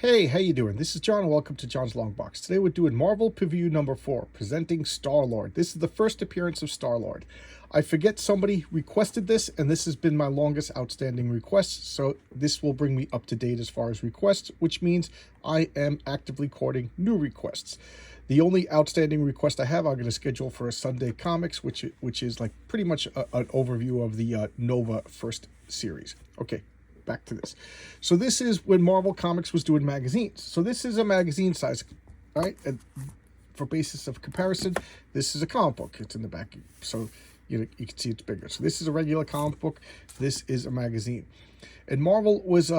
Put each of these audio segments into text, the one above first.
Hey, how you doing? This is John, and welcome to John's Long Box. Today we're doing Marvel Preview number 4, presenting Star-Lord. This is the first appearance of Star-Lord. I forget somebody requested this, and this has been my longest outstanding request, so this will bring me up to date as far as requests, which means I am actively courting new requests. The only outstanding request I have, I'm going to schedule for a Sunday Comics, which is like pretty much an overview of the Nova first series. Okay, back to this. So this is when Marvel Comics was doing magazines. So this is a magazine size, right? And for basis of comparison, this is a comic book. It's in the back, so you can see it's bigger. So this is a regular comic book. This is a magazine. And Marvel was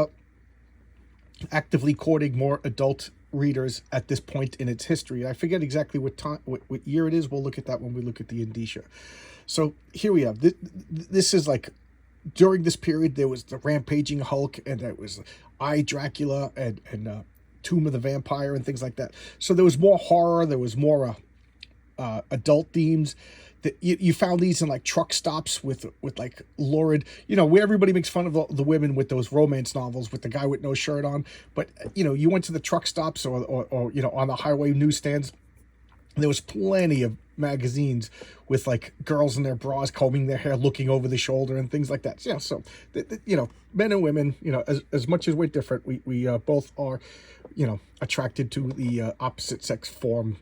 actively courting more adult readers at this point in its history. I forget exactly what year it is. We'll look at that when we look at the indicia. So here we have this is like during this period there was the Rampaging Hulk, and there was I, Dracula, and Tomb of the Vampire and things like that. So there was more horror, there was more adult themes. That you found these in like truck stops with like lurid, where everybody makes fun of the women with those romance novels with the guy with no shirt on. But you went to the truck stops or on the highway newsstands. There was plenty of magazines with like girls in their bras combing their hair, looking over the shoulder and things like that. Yeah, so men and women, as much as we're different, we both are, attracted to the opposite sex form.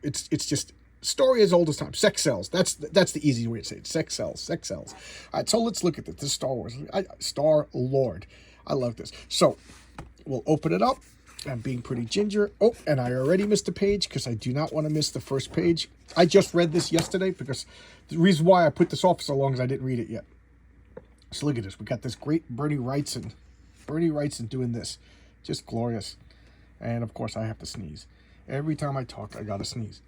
It's just story as old as time. Sex sells. That's the easy way to say it. Sex sells. Sex sells. All right, so let's look at this. This is Star Wars. Star-Lord. I love this. So we'll open it up. I'm being pretty ginger. Oh, and I already missed a page because I do not want to miss the first page. I just read this yesterday because the reason why I put this off so long is I didn't read it yet. So look at this. We got this great Bernie Wrightson. Bernie Wrightson doing this. Just glorious. And of course I have to sneeze. Every time I talk, I got to sneeze.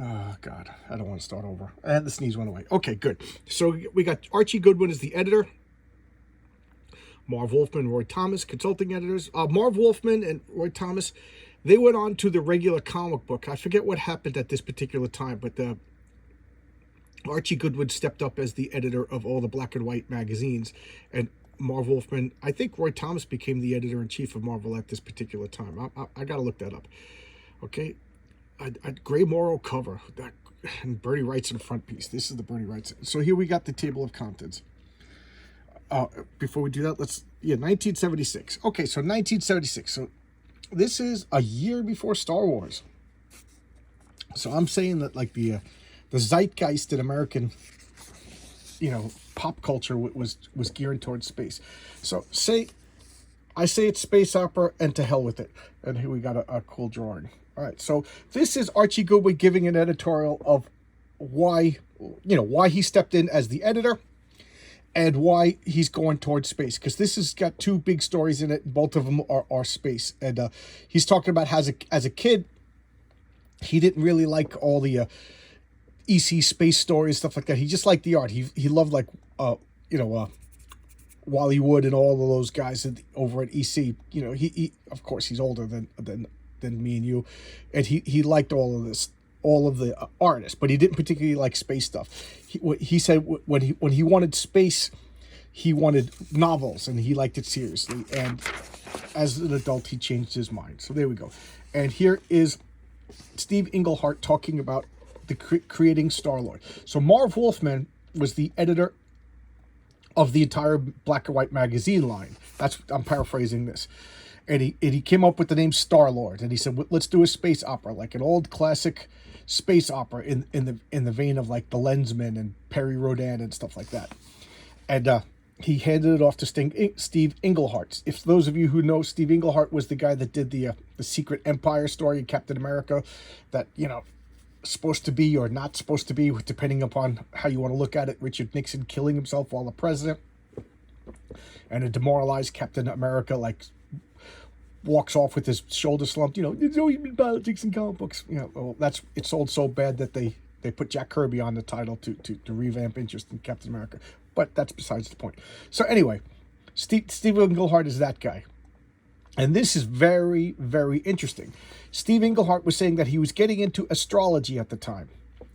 Oh, God. I don't want to start over. And the sneeze went away. Okay, good. So we got Archie Goodwin as the editor. Marv Wolfman, Roy Thomas, consulting editors. Marv Wolfman and Roy Thomas, they went on to the regular comic book. I forget what happened at this particular time, but Archie Goodwin stepped up as the editor of all the black and white magazines. And Marv Wolfman, I think Roy Thomas became the editor-in-chief of Marvel at this particular time. I got to look that up. Okay. A Gray Morrow cover. And Bernie Wrightson front piece. This is the Bernie Wrightson. So here we got the table of contents. Before we do that, 1976. Okay, so 1976. So this is a year before Star Wars. So I'm saying that like the zeitgeist in American, pop culture was geared towards space. So I say it's space opera, and to hell with it. And here we got a cool drawing. All right, so this is Archie Goodwin giving an editorial of why he stepped in as the editor and why he's going towards space, because this has got two big stories in it. Both of them are space, and he's talking about as a kid, he didn't really like all the EC space stories, stuff like that. He just liked the art. He loved like Wally Wood and all of those guys over at EC. He of course he's older than me and you, and he liked all of the artists, but he didn't particularly like space stuff. He said when he wanted space, he wanted novels, and he liked it seriously. And as an adult, he changed his mind. So there we go. And here is Steve Englehart talking about creating Star-Lord. So Marv Wolfman was the editor of the entire black and white magazine line. I'm paraphrasing this. And he came up with the name Star-Lord, and he said, let's do a space opera, like an old classic space opera in the vein of like The Lensman and Perry Rodin and stuff like that. And he handed it off to Steve Englehart. If those of you who know, Steve Englehart was the guy that did the Secret Empire story in Captain America, that supposed to be or not supposed to be, depending upon how you want to look at it. Richard Nixon killing himself while the president, and a demoralized Captain America like walks off with his shoulder slumped. There's always been politics in comic books. Well, it sold so bad that they put Jack Kirby on the title to revamp interest in Captain America. But that's besides the point. So anyway, Steve Englehart is that guy. And this is very, very interesting. Steve Englehart was saying that he was getting into astrology at the time.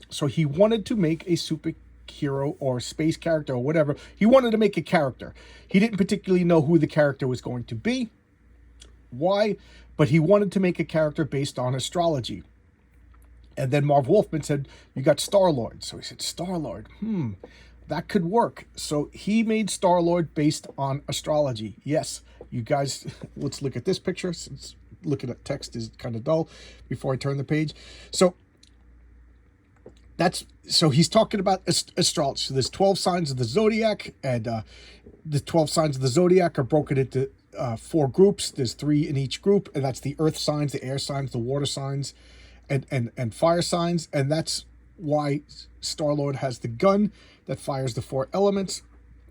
So he wanted to make a superhero or space character or whatever. He wanted to make a character. He didn't particularly know who the character was going to be. why, but he wanted to make a character based on astrology. And then Marv Wolfman said, you got Star-Lord. So he said, Star-Lord, that could work. So he made Star-Lord based on astrology. Yes, you guys, let's look at this picture, since looking at text is kind of dull before I turn the page. So he's talking about astrology. So there's 12 signs of the zodiac, and the 12 signs of the zodiac are broken into 4 groups. There's 3 in each group, and that's the earth signs, the air signs, the water signs, and fire signs. And that's why Star-Lord has the gun that fires the 4 elements,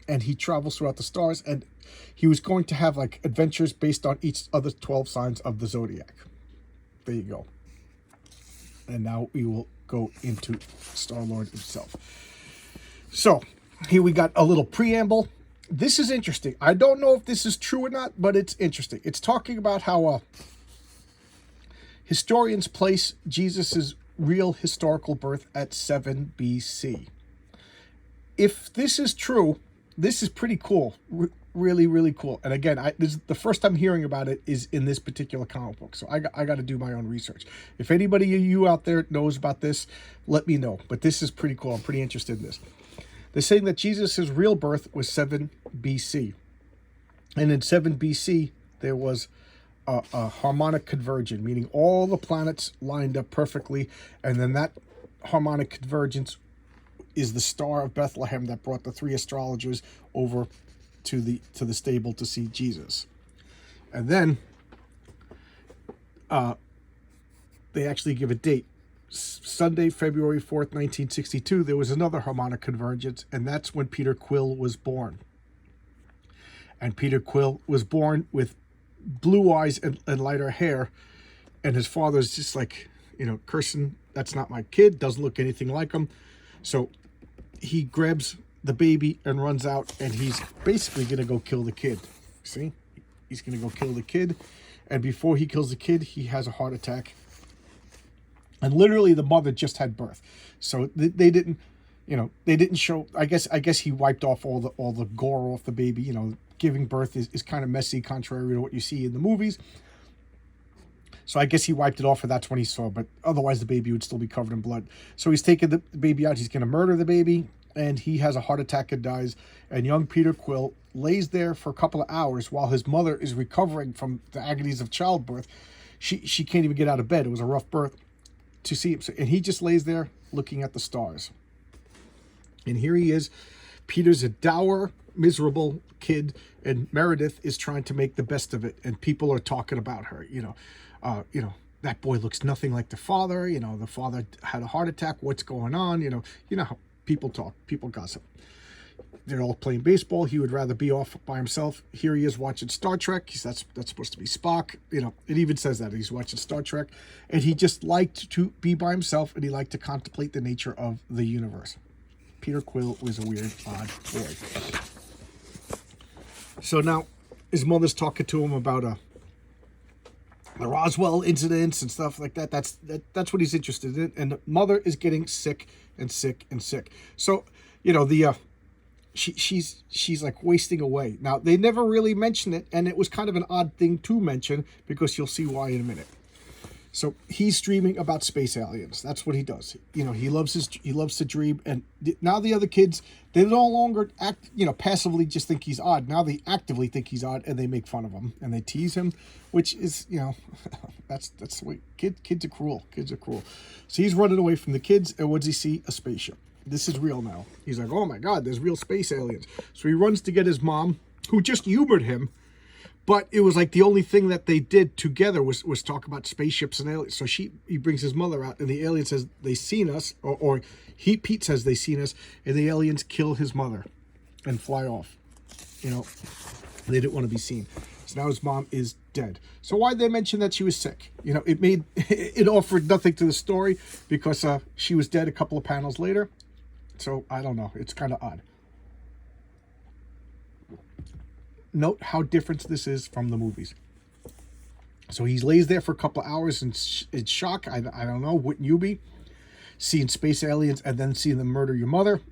and he travels throughout the stars. And he was going to have like adventures based on each other 12 signs of the zodiac. There you go. And now we will go into Star-Lord himself. So here we got a little preamble. This is interesting. I don't know if this is true or not, but it's interesting. It's talking about how historians place Jesus's real historical birth at 7 BC. If this is true, this is pretty cool. Really, really cool. And again, this is the first time hearing about it is in this particular comic book. So I got to do my own research. If anybody of you out there knows about this, let me know. But this is pretty cool. I'm pretty interested in this. They're saying that Jesus' real birth was 7 BC. And in 7 BC, there was a harmonic convergence, meaning all the planets lined up perfectly. And then that harmonic convergence is the Star of Bethlehem that brought the 3 astrologers over to the stable to see Jesus. And then they actually give a date. Sunday, February 4th, 1962, there was another harmonic convergence, and that's when Peter Quill was born. And Peter Quill was born with blue eyes and lighter hair, and his father's just like, cursing, that's not my kid, doesn't look anything like him. So he grabs the baby and runs out, and he's basically going to go kill the kid. See? He's going to go kill the kid, and before he kills the kid, he has a heart attack. And literally the mother just had birth. So they didn't, they didn't show, I guess he wiped off all the gore off the baby. Giving birth is kind of messy, contrary to what you see in the movies. So I guess he wiped it off, and that's when he saw, but otherwise the baby would still be covered in blood. So he's taking the baby out, he's going to murder the baby, and he has a heart attack and dies. And young Peter Quill lays there for a couple of hours while his mother is recovering from the agonies of childbirth. She can't even get out of bed. It was a rough birth to see him. And he just lays there looking at the stars. And here he is. Peter's a dour, miserable kid, and Meredith is trying to make the best of it. And people are talking about her, that boy looks nothing like the father. The father had a heart attack. What's going on? You know how people talk, people gossip. They're all playing baseball. He would rather be off by himself. Here he is watching Star Trek. That's supposed to be Spock. It even says that he's watching Star Trek, and he just liked to be by himself, and he liked to contemplate the nature of the universe. Peter Quill was a weird, odd boy. So now his mother's talking to him about the Roswell incidents and stuff like that. That's what he's interested in. And the mother is getting sick and sick and sick. So, she's like wasting away. Now, they never really mention it, and it was kind of an odd thing to mention because you'll see why in a minute. So he's dreaming about space aliens. That's what he does. He loves to dream. And now the other kids, they no longer passively just think he's odd. Now they actively think he's odd, and they make fun of him and they tease him, which is, that's the way kids are cruel. Kids are cruel. So he's running away from the kids, and what does he see? A spaceship. This is real now. He's like, oh my God, there's real space aliens. So he runs to get his mom, who just humored him. But it was like the only thing that they did together was talk about spaceships and aliens. So he brings his mother out, and the alien says they seen us, or Pete says they seen us, and the aliens kill his mother and fly off. They didn't want to be seen. So now his mom is dead. So why'd they mention that she was sick? It offered nothing to the story because she was dead a couple of panels later. So I don't know. It's kind of odd. Note how different this is from the movies. So he lays there for a couple of hours in shock. I don't know, wouldn't you be? Seeing space aliens and then seeing them murder your mother.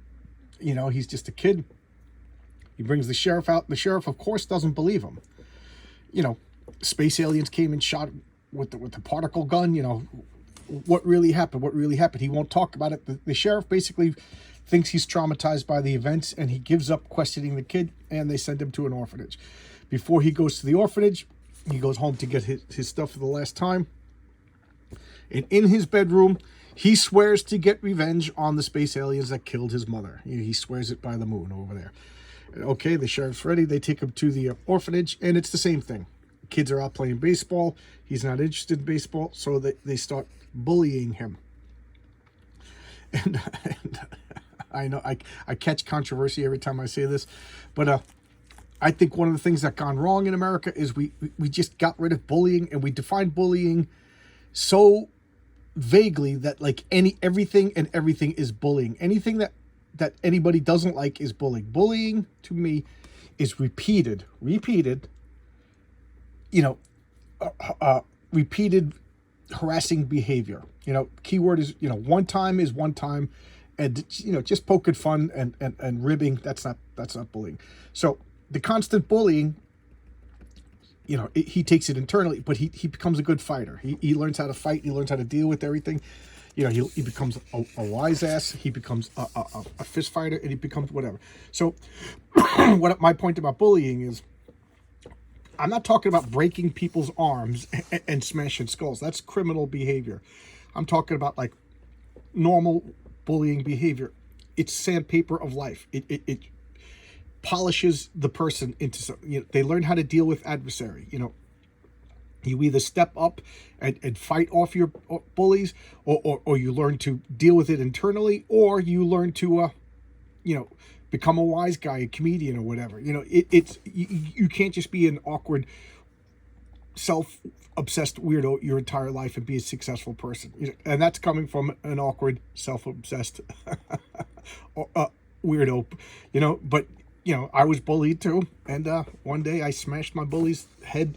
He's just a kid. He brings the sheriff out. The sheriff, of course, doesn't believe him. space aliens came and shot with the particle gun. You know, what really happened? What really happened? He won't talk about it. The sheriff basically thinks he's traumatized by the events, and he gives up questioning the kid, and they send him to an orphanage. Before he goes to the orphanage, he goes home to get his stuff for the last time. And in his bedroom, he swears to get revenge on the space aliens that killed his mother. He swears it by the moon over there. Okay, the sheriff's ready. They take him to the orphanage, and it's the same thing. Kids are out playing baseball. He's not interested in baseball, so they start bullying him. And I know I catch controversy every time I say this, but I think one of the things that gone wrong in America is we just got rid of bullying, and we defined bullying so vaguely that like everything is bullying. Anything that anybody doesn't like is bullying. Bullying to me is repeated, you know, repeated harassing behavior. You know, keyword is, you know, one time is one time, and, you know, just poking fun and ribbing, that's not bullying. So the constant bullying, you know, he takes it internally, but he becomes a good fighter. He learns how to fight. He learns how to deal with everything. You know, he becomes a wise ass. He becomes a fist fighter, and he becomes whatever. So what my point about bullying is, I'm not talking about breaking people's arms and smashing skulls. That's criminal behavior. I'm talking about like normal bullying behavior. It's sandpaper of life. It polishes the person into something. You know, they learn how to deal with adversary. You know, you either step up and fight off your bullies, or you learn to deal with it internally, or you learn to, you know, become a wise guy, a comedian, or whatever. You know, you can't just be an awkward, self-obsessed weirdo your entire life and be a successful person. You know, and that's coming from an awkward, self-obsessed weirdo. You know, but you know, I was bullied too, and one day I smashed my bully's head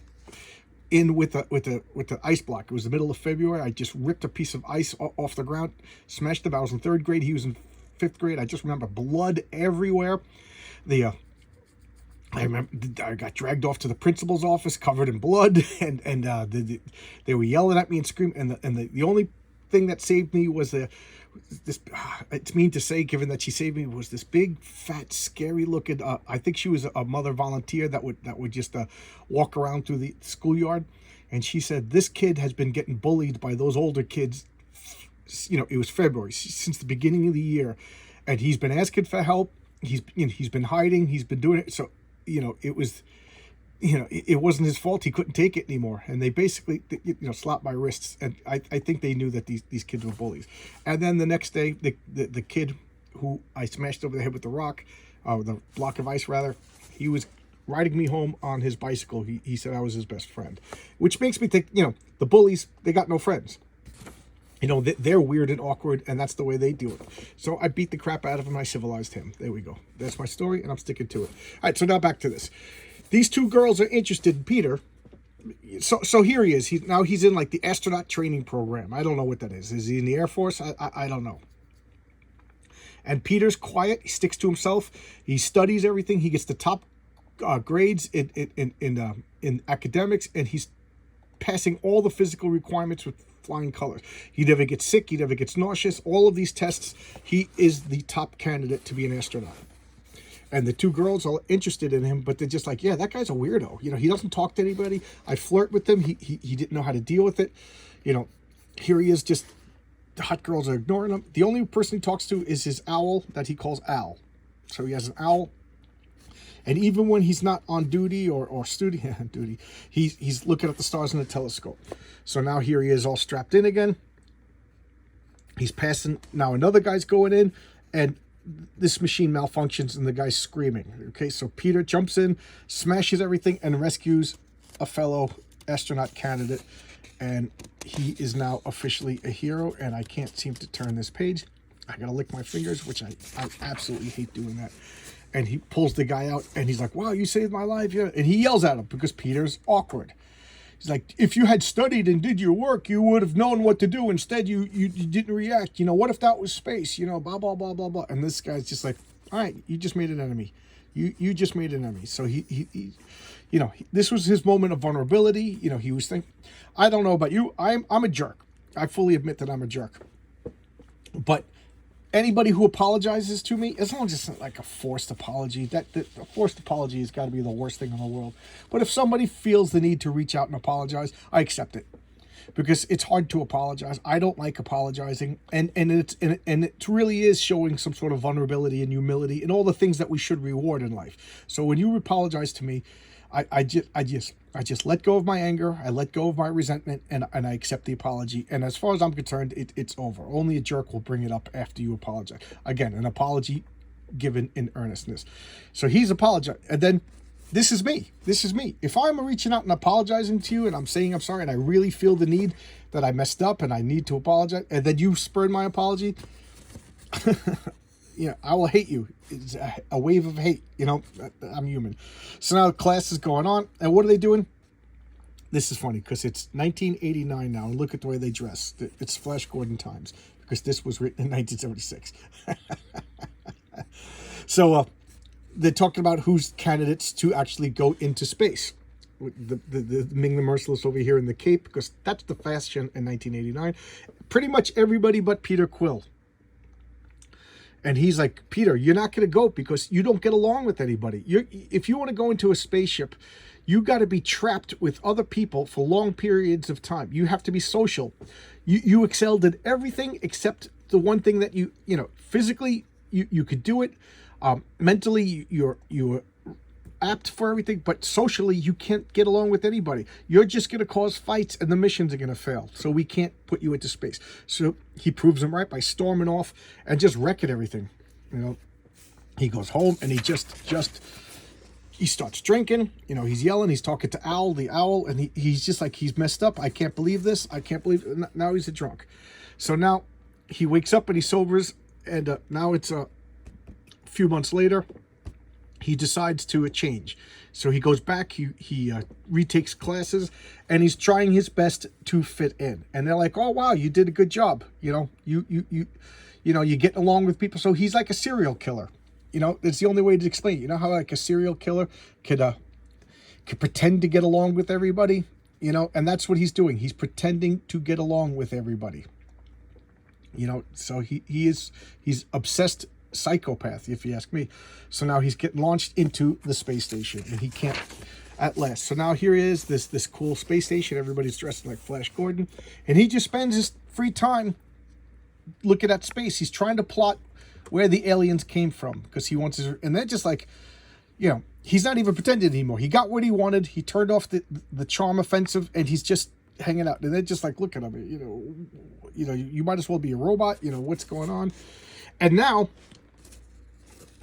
in with the ice block. It was the middle of February. I just ripped a piece of ice off the ground, smashed him. I was in 3rd grade. He was in 5th grade. I just remember blood everywhere. I remember I got dragged off to the principal's office covered in blood, and they were yelling at me and screaming. And the only thing that saved me was this. It's mean to say, given that she saved me, was this big, fat, scary looking. I think she was a mother volunteer that would just walk around through the schoolyard, and she said, "This kid has been getting bullied by those older kids. You know, it was February, since the beginning of the year, and he's been asking for help. He's been hiding. He's been doing it. So, you know, it was, you know, it wasn't his fault. He couldn't take it anymore. And they basically, you know, slapped my wrists. And I think they knew that these kids were bullies. And then the next day, the kid who I smashed over the head with the rock, the block of ice rather, he was riding me home on his bicycle. He said I was his best friend, which makes me think, you know, the bullies, they got no friends. You know, they're weird and awkward, and that's the way they do it. So I beat the crap out of him. I civilized him. There we go. That's my story, and I'm sticking to it. All right, so now back to this. These two girls are interested in Peter. So here he is. He's in like the astronaut training program. I don't know what that is. Is he in the Air Force? I don't know. And Peter's quiet. He sticks to himself. He studies everything. He gets the top grades in academics, and he's passing all the physical requirements with flying colors. He never gets sick. He never gets nauseous. All of these tests, he is the top candidate to be an astronaut. And the two girls are interested in him, but they're just like, yeah, that guy's a weirdo. You know, he doesn't talk to anybody. I flirt with him. He didn't know how to deal with it. You know, here he is, just the hot girls are ignoring him. The only person he talks to is his owl that he calls Al. So he has an owl. And even when he's not on duty or studying duty, he's looking at the stars in a telescope. So now here he is all strapped in again. He's passing. Now another guy's going in, and this machine malfunctions, and the guy's screaming. Okay, so Peter jumps in, smashes everything, and rescues a fellow astronaut candidate. And he is now officially a hero, and I can't seem to turn this page. I gotta lick my fingers, which I absolutely hate doing that. And he pulls the guy out, and he's like, wow, you saved my life. Yeah. And he yells at him because Peter's awkward. He's like, if you had studied and did your work, you would have known what to do. Instead, you didn't react. You know, what if that was space? You know, blah, blah, blah, blah, blah. And this guy's just like, all right, you just made an enemy. You just made an enemy. So he this was his moment of vulnerability. He was thinking, I don't know about you, I'm a jerk. I fully admit that I'm a jerk. But anybody who apologizes to me, as long as it's not like a forced apology, that a forced apology has got to be the worst thing in the world. But if somebody feels the need to reach out and apologize, I accept it, because it's hard to apologize. I don't like apologizing, and it really is showing some sort of vulnerability and humility and all the things that we should reward in life. So when you apologize to me, I just let go of my anger, I let go of my resentment, and I accept the apology. And as far as I'm concerned, it's over. Only a jerk will bring it up after you apologize. Again, an apology given in earnestness. So he's apologized, and then this is me. This is me. If I'm reaching out and apologizing to you, and I'm saying I'm sorry, and I really feel the need that I messed up and I need to apologize, and then you spurred my apology, I will hate you. It's a wave of hate. I'm human. So now the class is going on, and what are they doing? This is funny because it's 1989 now, and look at the way they dress. It's Flash Gordon times, because this was written in 1976. So they're talking about who's candidates to actually go into space. The Ming the Merciless over here in the Cape, because that's the fashion in 1989. Pretty much everybody but Peter Quill. And he's like, Peter, you're not going to go because you don't get along with anybody. If you want to go into a spaceship, you got to be trapped with other people for long periods of time. You have to be social. You excelled at everything except the one thing that physically you could do it. Mentally, you're apt for everything, but socially you can't get along with anybody. You're just going to cause fights, and the missions are going to fail, so we can't put you into space. So he proves him right by storming off and just wrecking everything. He goes home, and he he starts drinking. He's yelling, he's talking to Owl, the owl, and he's just like, he's messed up. I can't believe this. I can't believe it. Now he's a drunk. So now he wakes up and he sobers, and now it's a few months later. He decides to change. So he goes back, he retakes classes, and he's trying his best to fit in. And they're like, oh, wow, you did a good job. You get along with people. So he's like a serial killer. It's the only way to explain it. You know how like a serial killer could pretend to get along with everybody? And that's what he's doing. He's pretending to get along with everybody. So he's obsessed psychopath, if you ask me. So now he's getting launched into the space station, and he can't at last. So now here he is, this cool space station. Everybody's dressed like Flash Gordon, and he just spends his free time looking at space. He's trying to plot where the aliens came from, because he wants his, and they're just like, he's not even pretending anymore. He got what he wanted. He turned off the charm offensive, and he's just hanging out. And they're just like, look at him, you might as well be a robot. What's going on? And now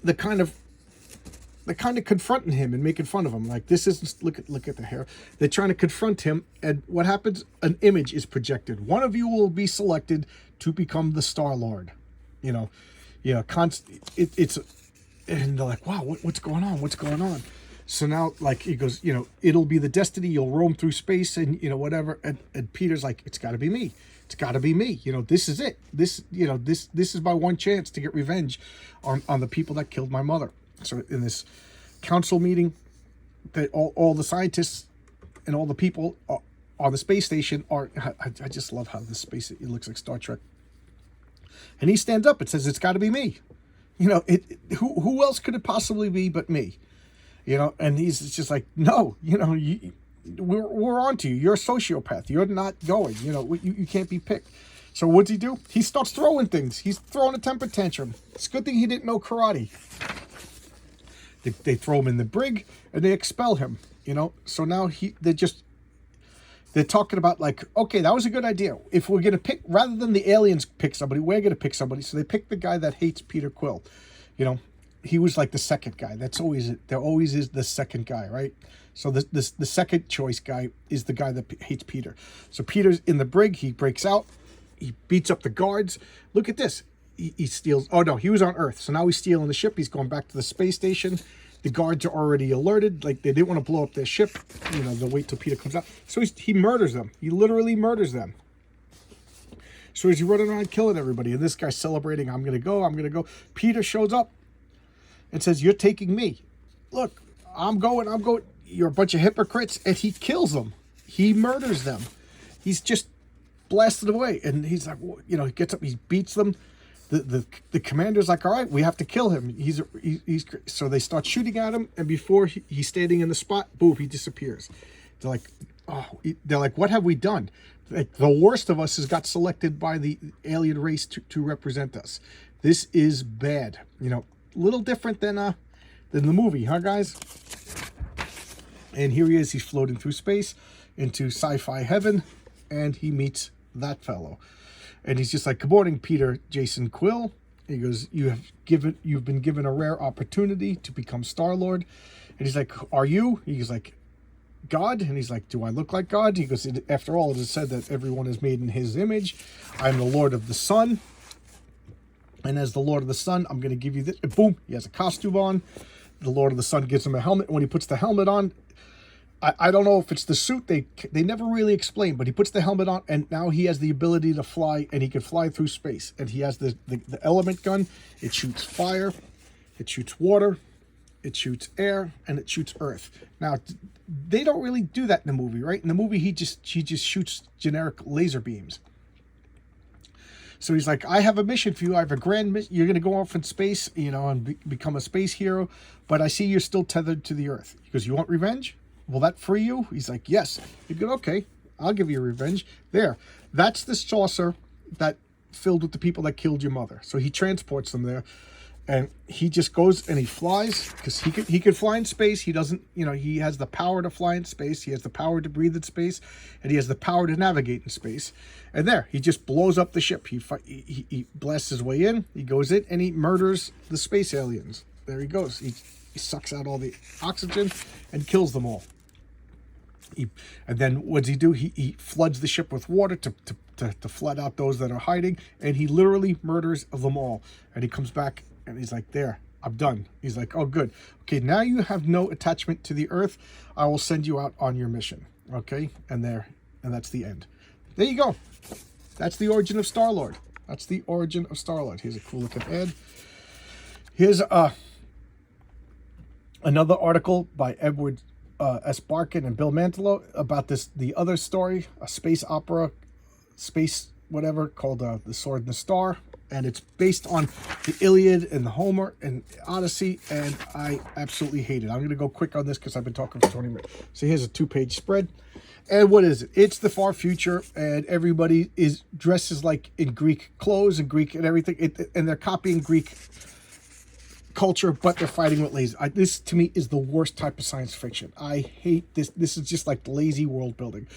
the kind of confronting him and making fun of him, like, this isn't, look at the hair. They're trying to confront him, and what happens? An image is projected. One of you will be selected to become the Star-Lord. It's and they're like, wow, what's going on? What's going on? So now, like, he goes, it'll be the destiny. You'll roam through space, and whatever. And Peter's like, it's got to be me. It's got to be me. This is it. This is my one chance to get revenge on the people that killed my mother. So in this council meeting, that all the scientists and all the people on the space station are. I just love how the space, it looks like Star Trek. And he stands up and says, it's got to be me. Who else could it possibly be but me? And he's just like, no, we're on to you. You're a sociopath. You're not going. You can't be picked. So what's he do? He starts throwing things. He's throwing a temper tantrum. It's a good thing he didn't know karate. They throw him in the brig, and they expel him. So now they're talking about, like, okay, that was a good idea. If we're gonna pick, rather than the aliens pick somebody, we're gonna pick somebody. So they pick the guy that hates Peter Quill. He was like the second guy. That's always it. There always is the second guy, right? So the second choice guy is the guy that hates Peter. So Peter's in the brig. He breaks out. He beats up the guards. Look at this. He steals. Oh no, he was on Earth. So now he's stealing the ship. He's going back to the space station. The guards are already alerted. Like, they didn't want to blow up their ship. They'll wait till Peter comes out. So he murders them. He literally murders them. So he's running around killing everybody. And this guy's celebrating. I'm going to go. Peter shows up and says, you're taking me. Look, I'm going. you're a bunch of hypocrites, and he kills them. He murders them. He's just blasted away, and he's like, you know, he gets up, he beats them. The commander's like, all right, we have to kill him. He's so they start shooting at him, and before he's standing in the spot, boom, he disappears. They're like, what have we done? Like, the worst of us has got selected by the alien race to represent us. This is bad. You know, a little different than the movie, huh, guys? And here he is. He's floating through space into sci-fi heaven, and he meets that fellow. And he's just like, good morning, Peter Jason Quill. He goes, you've been given a rare opportunity to become Star-Lord. And he's like, are you? He's like, God. And he's like, do I look like God? He goes, after all, it is said that everyone is made in his image. I'm the Lord of the Sun. And as the Lord of the Sun, I'm going to give you this. And boom, he has a costume on. The Lord of the Sun gives him a helmet. When he puts the helmet on, I don't know if it's the suit. They never really explain, but he puts the helmet on, and now he has the ability to fly, and he can fly through space. And he has the element gun. It shoots fire, it shoots water, it shoots air, and it shoots earth. Now, they don't really do that in the movie, right? In the movie, he just shoots generic laser beams. So he's like, I have a mission for you. I have a grand mission. You're going to go off in space, you know, and become a space hero. But I see you're still tethered to the earth. He goes, you want revenge? Will that free you? He's like, yes. You go, okay, I'll give you revenge. There. That's the saucer that filled with the people that killed your mother. So he transports them there. And he just goes and he flies, because he could fly in space. He doesn't, you know, he has the power to fly in space. He has the power to breathe in space, and he has the power to navigate in space. And there, he just blows up the ship. He blasts his way in. He goes in and he murders the space aliens. There he goes. He sucks out all the oxygen and kills them all. And then what does he do? He floods the ship with water to flood out those that are hiding, and he literally murders them all. And he comes back and he's like, there, I'm done. He's like, oh, good. Okay, now you have no attachment to the earth. I will send you out on your mission. Okay, and that's the end. There you go. That's the origin of Star-Lord. That's the origin of Star-Lord. Here's a cool looking ad. Here's another article by Edward S. Barkin and Bill Mantlo about the other story, a space opera, space whatever, called The Sword and the Star. And it's based on the Iliad and the Homer and Odyssey, and I absolutely hate it. I'm going to go quick on this because I've been talking for 20 minutes. So here's a 2-page spread. And what is it? It's the far future, and everybody dresses like in Greek clothes and Greek and everything, and they're copying Greek culture, but they're fighting with lasers. This, to me, is the worst type of science fiction. I hate this. This is just like lazy world building.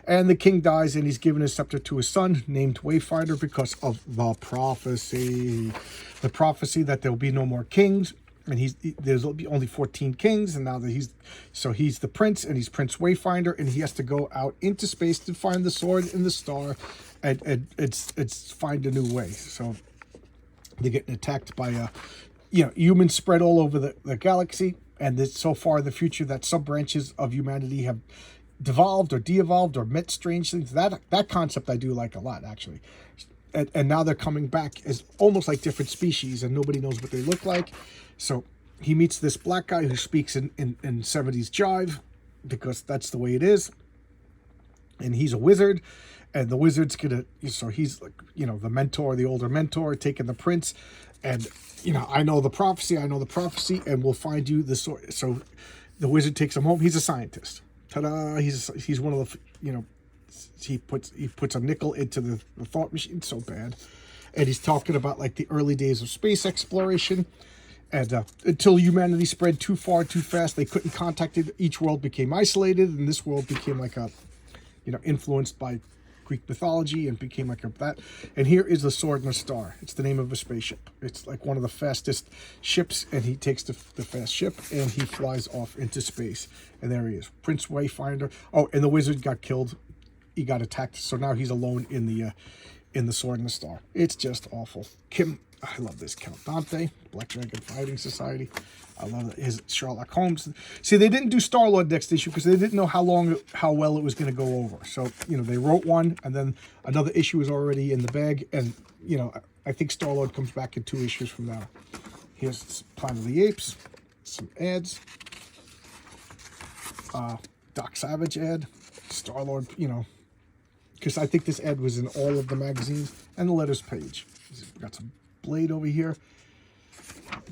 And the king dies, and he's given his scepter to his son, named Wayfinder, because of the prophecy. The prophecy that there will be no more kings, and there's only 14 kings, and now that he's the prince, and he's Prince Wayfinder, and he has to go out into space to find the sword and the star, and it's find a new way. So they're getting attacked by humans spread all over the galaxy, and so far in the future that sub-branches of humanity have devolved or de-evolved or met strange things. That concept I do like a lot, actually. And now they're coming back as almost like different species, and nobody knows what they look like. So he meets this black guy who speaks in 70s jive, because that's the way it is. And he's a wizard, and the wizard's so he's like, the mentor, the older mentor, taking the prince. And, I know the prophecy, and we'll find you the sword. So the wizard takes him home. He's a scientist. Ta-da! He's one of the, he puts a nickel into the thought machine. So bad. And he's talking about like the early days of space exploration. And until humanity spread too far, too fast, they couldn't contact it. Each world became isolated, and this world became like influenced by Greek mythology, and became like that. And here is the Sword and the Star. It's the name of a spaceship. It's like one of the fastest ships, and he takes the fast ship, and he flies off into space. And there he is, Prince Wayfinder. Oh, and the wizard got killed. He got attacked, so now he's alone in the Sword and the Star. It's just awful. I love this. Count Dante, Black Dragon Fighting Society. I love it. His Sherlock Holmes. See, they didn't do Star-Lord next issue because they didn't know how well it was going to go over. So, they wrote one, and then another issue is already in the bag. And, I think Star-Lord comes back in 2 issues from now. Here's Planet of the Apes. Some ads. Doc Savage ad, Star-Lord, you know, because I think this ad was in all of the magazines, and the letters page. We got some Blade over here.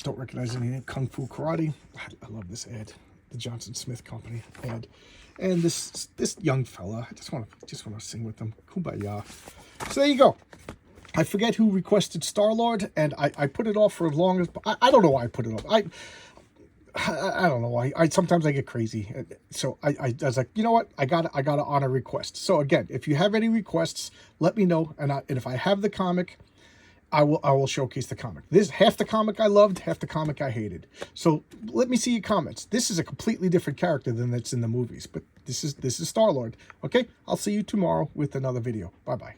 Don't recognize anything. Kung Fu Karate. I love this ad. The Johnson Smith Company ad. And this young fella, I just want to sing with them. Kumbaya. So there you go. I forget who requested Star-Lord, and I put it off for as long as... I don't know why I put it off. I don't know why. Sometimes I get crazy. So I was like, you know what? I gotta honor requests. So again, if you have any requests, let me know. And if I have the comic, I will showcase the comic. This half the comic I loved, half the comic I hated. So let me see your comments. This is a completely different character than that's in the movies, but this is Star-Lord. Okay, I'll see you tomorrow with another video. Bye bye.